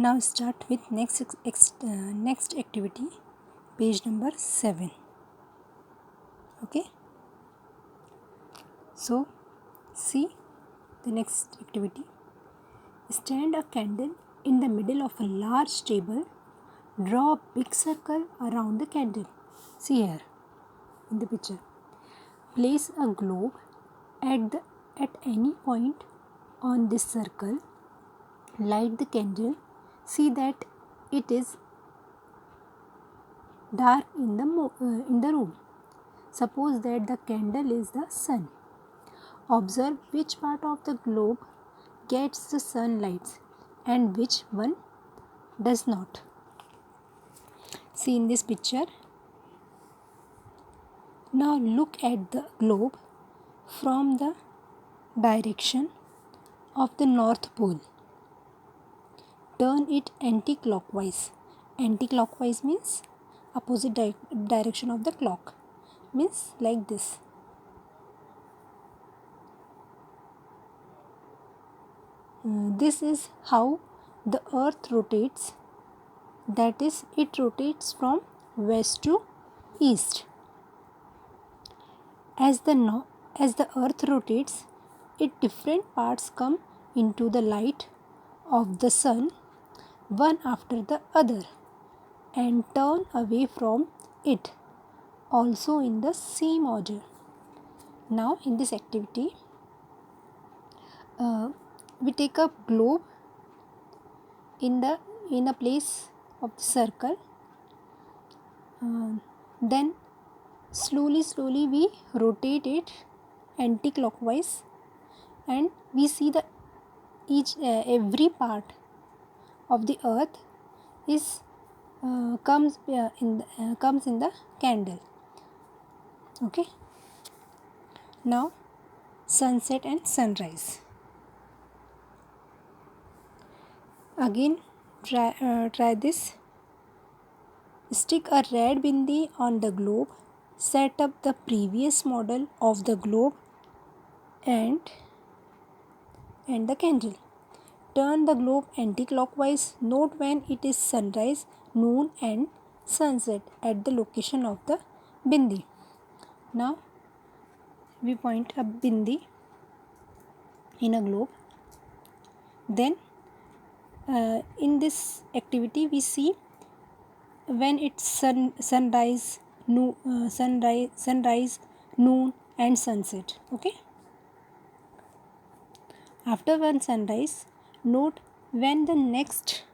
Now start with next activity, page number 7. Okay. So see the next activity. Stand a candle in the middle of a large table. Draw a big circle around the candle. See here in the picture. Place a globe at any point on this circle. Light the candle. See that it is dark in the room. Suppose that the candle is the sun. Observe which part of the globe gets the sunlight and which one does not. See in this picture. Now look at the globe from the direction of the North Pole. Turn it anti-clockwise. Anti-clockwise means opposite direction of the clock. Means like this. This is how the earth rotates. That is, it rotates from west to east. As the earth rotates, different parts come into the light of the sun one after the other and turn away from it, also in the same order. Now in this activity, we take a globe in a place of the circle. Then slowly we rotate it anti-clockwise, and we see the every part of the earth is comes in the candle. Okay. Now sunset and sunrise. Again try this. Stick a red bindi on the globe. Set up the previous model of the globe and the candle. Turn the globe anti-clockwise. Note when it is sunrise, noon and sunset at the location of the bindi. Now we point a bindi in a globe. Then in this activity we see when it's sunrise, noon and sunset. Okay. After one sunrise, note when the next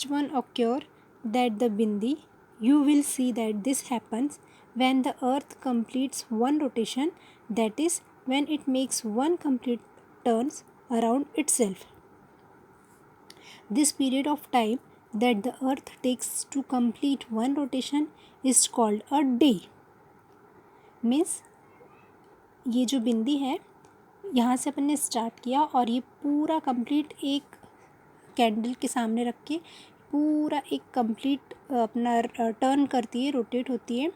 one occur that the bindi. You will see that this happens when the earth completes one rotation, that is when it makes one complete turns around itself. This period of time that the earth takes to complete one rotation is called a day. Means ये जो बिंदी है, यहाँ से अपन ने start किया और ये पूरा कंप्लीट एक कैंडल के सामने रख के पूरा एक कंप्लीट अपना टर्न करती है, रोटेट होती है.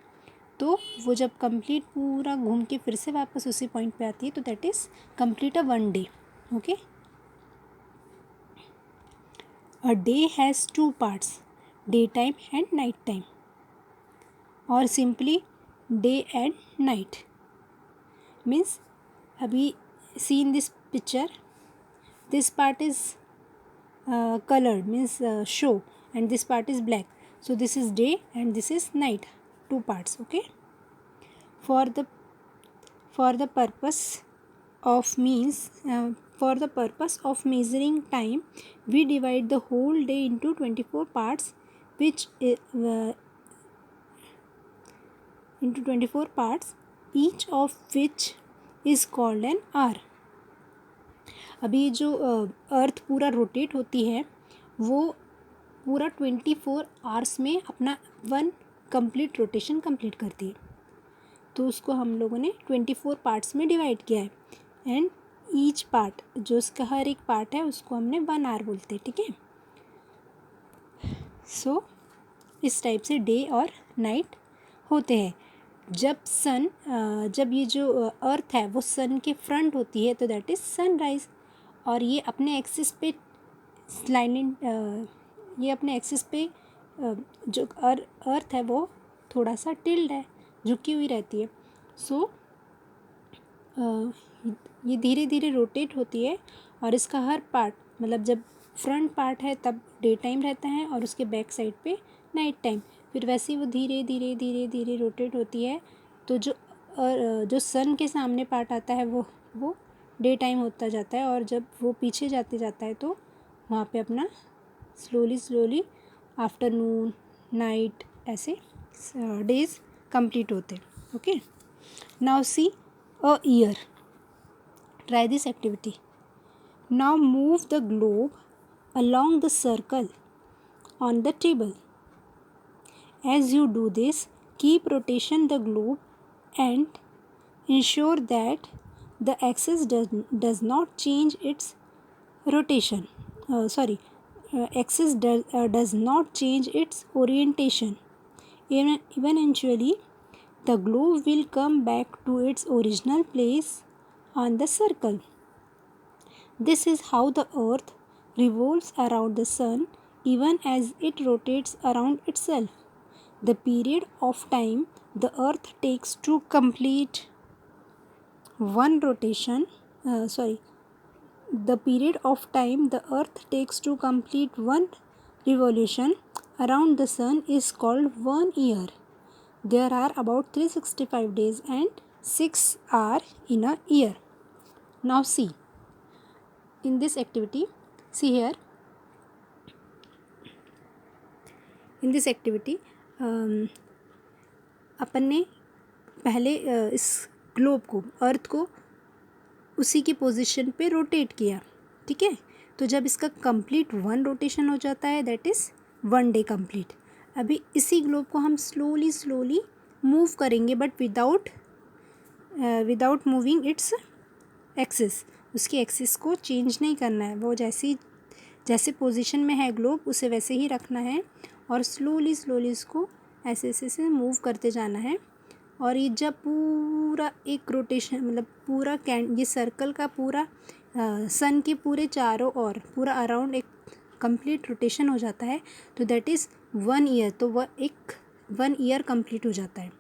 तो वो जब कंप्लीट पूरा घूम के फिर से वापस उसी पॉइंट पे आती है, तो that is complete a one day. Okay. A day has two parts, daytime and night time, or simply day and night. Means अभी see in this picture, this part is colored, means show, and this part is black. So this is day and this is night, two parts. Okay. For the purpose of measuring time, we divide the whole day into 24 parts, each of which is called an hour. अभी जो अर्थ पूरा rotate होती है वो पूरा 24 hours में अपना one complete rotation complete करती है. तो उसको हम लोगों ने 24 पार्ट्स में डिवाइड किया है, एंड ईच पार्ट, जो उसका हर एक पार्ट है, उसको हमने 1 आवर बोलते हैं. ठीक है. सो इस टाइप से डे और नाइट होते हैं. जब ये जो अर्थ है वो सन के फ्रंट होती है, तो दैट इज़ सनराइज. और ये अपने एक्सिस पे स्लाइडिंग, ये अपने एक्सिस पे जो अर्थ है वो थोड़ा सा टिल्ड है, झुकी हुई रहती है. सो ये धीरे धीरे रोटेट होती है और इसका हर पार्ट, मतलब जब फ्रंट पार्ट है तब डे टाइम रहता है और उसके बैक साइड पे नाइट टाइम. फिर वैसे ही वो धीरे धीरे धीरे धीरे रोटेट होती है. तो जो सन के सामने पार्ट आता है वो डे टाइम होता जाता है, और जब वो पीछे जाते जाता है तो वहाँ पे अपना स्लोली आफ्टरनून नाइट ऐसे डेज कंप्लीट होते हैं. Okay, now see a year. Try this activity. Now move the globe along the circle on the table. As you do this, keep rotation the globe and ensure that the axis does not change its rotation. Axis does not change its orientation. Eventually, the globe will come back to its original place on the circle. This is how the earth revolves around the sun even as it rotates around itself. The period of time the earth takes to complete one rotation, the period of time the earth takes to complete one revolution around the sun is called 1 year. There are about 365 days and 6 hours in a year. Now see, in this activity, see here, in this activity अपन ने पहले इस globe को, अर्थ को उसी की position पे rotate किया. ठीक है, तो जब इसका कंप्लीट वन रोटेशन हो जाता है दैट इज़ 1 डे कंप्लीट. अभी इसी ग्लोब को हम स्लोली मूव करेंगे but without moving its axis. उसकी एक्सिस को चेंज नहीं करना है, वो जैसे पोजीशन में है ग्लोब उसे वैसे ही रखना है और स्लोली इसको ऐसे मूव करते जाना है. और ये जब पूरा एक रोटेशन, मतलब पूरा ये सर्कल का पूरा सन के पूरे चारों ओर पूरा अराउंड एक कंप्लीट रोटेशन हो जाता है तो दैट इज़ 1 ईयर. तो वह एक 1 ईयर कंप्लीट हो जाता है.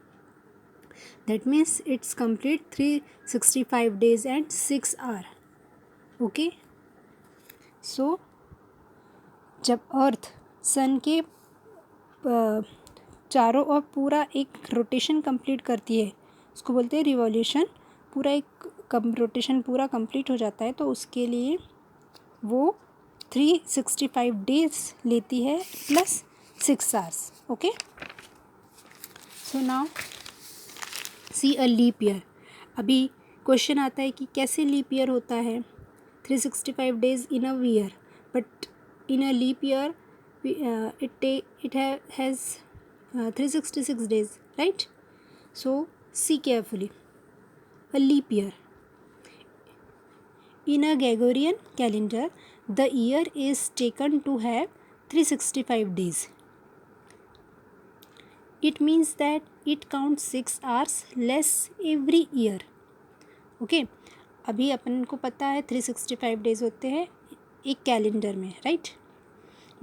That means it's complete 365 days and 6 hours. Okay, so जब अर्थ सन के चारों ओर पूरा एक रोटेशन कंप्लीट करती है, उसको बोलते हैं रिवॉल्यूशन. पूरा एक रोटेशन पूरा कंप्लीट हो जाता है तो उसके लिए वो 365 days लेती है plus 6 hours. Okay, so now see a leap year. अभी क्वेश्चन आता है कि कैसे लीप ईयर होता है. 365 days in a year, but in a leap year it has 366 days, right? So see carefully. A leap year. In a Gregorian calendar, the year is taken to have 365 days. It means that it counts 6 hours less every year. Okay, अभी अपन को पता है 365 days होते हैं एक calendar में, right?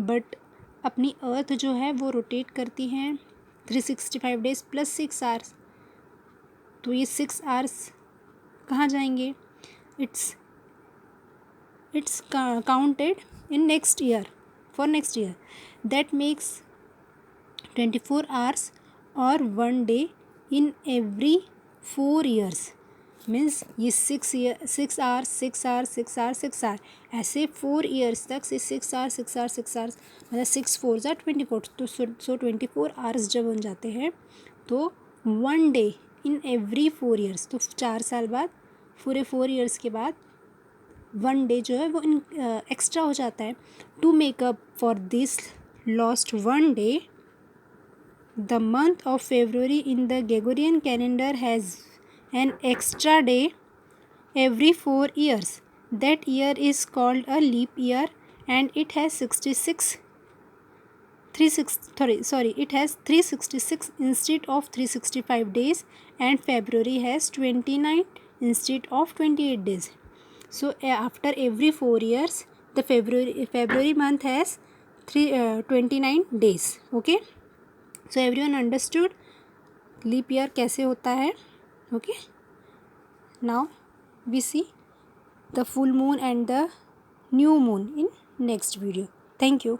But अपनी अर्थ जो है वो रोटेट करती है 365 days प्लस 6 hours. तो ये 6 hours कहाँ जाएंगे? It's counted in next year, for next year. That makes 24 hours or 1 day in every 4 years. Means ये 6 hours 6 hours 6 hours 6 hours ऐसे 4 years तक से 6 hours 6 hours 6 hours मतलब 6 4 24. तो सो 24 hours जब बन जाते हैं तो 1 day इन एवरी 4 years. तो 4 साल बाद पूरे 4 years के बाद 1 day जो है वो एक्स्ट्रा हो जाता है. To make up for this lost 1 day, the month of February in the Gregorian calendar has an extra day every 4 years. That year is called a leap year and it has 366 instead of 365 days and February has 29 instead of 28 days. So after every 4 years the February month has 29 days. Okay, so everyone understood leap year कैसे होता है. Okay, now we see the full moon and the new moon in next video. Thank you.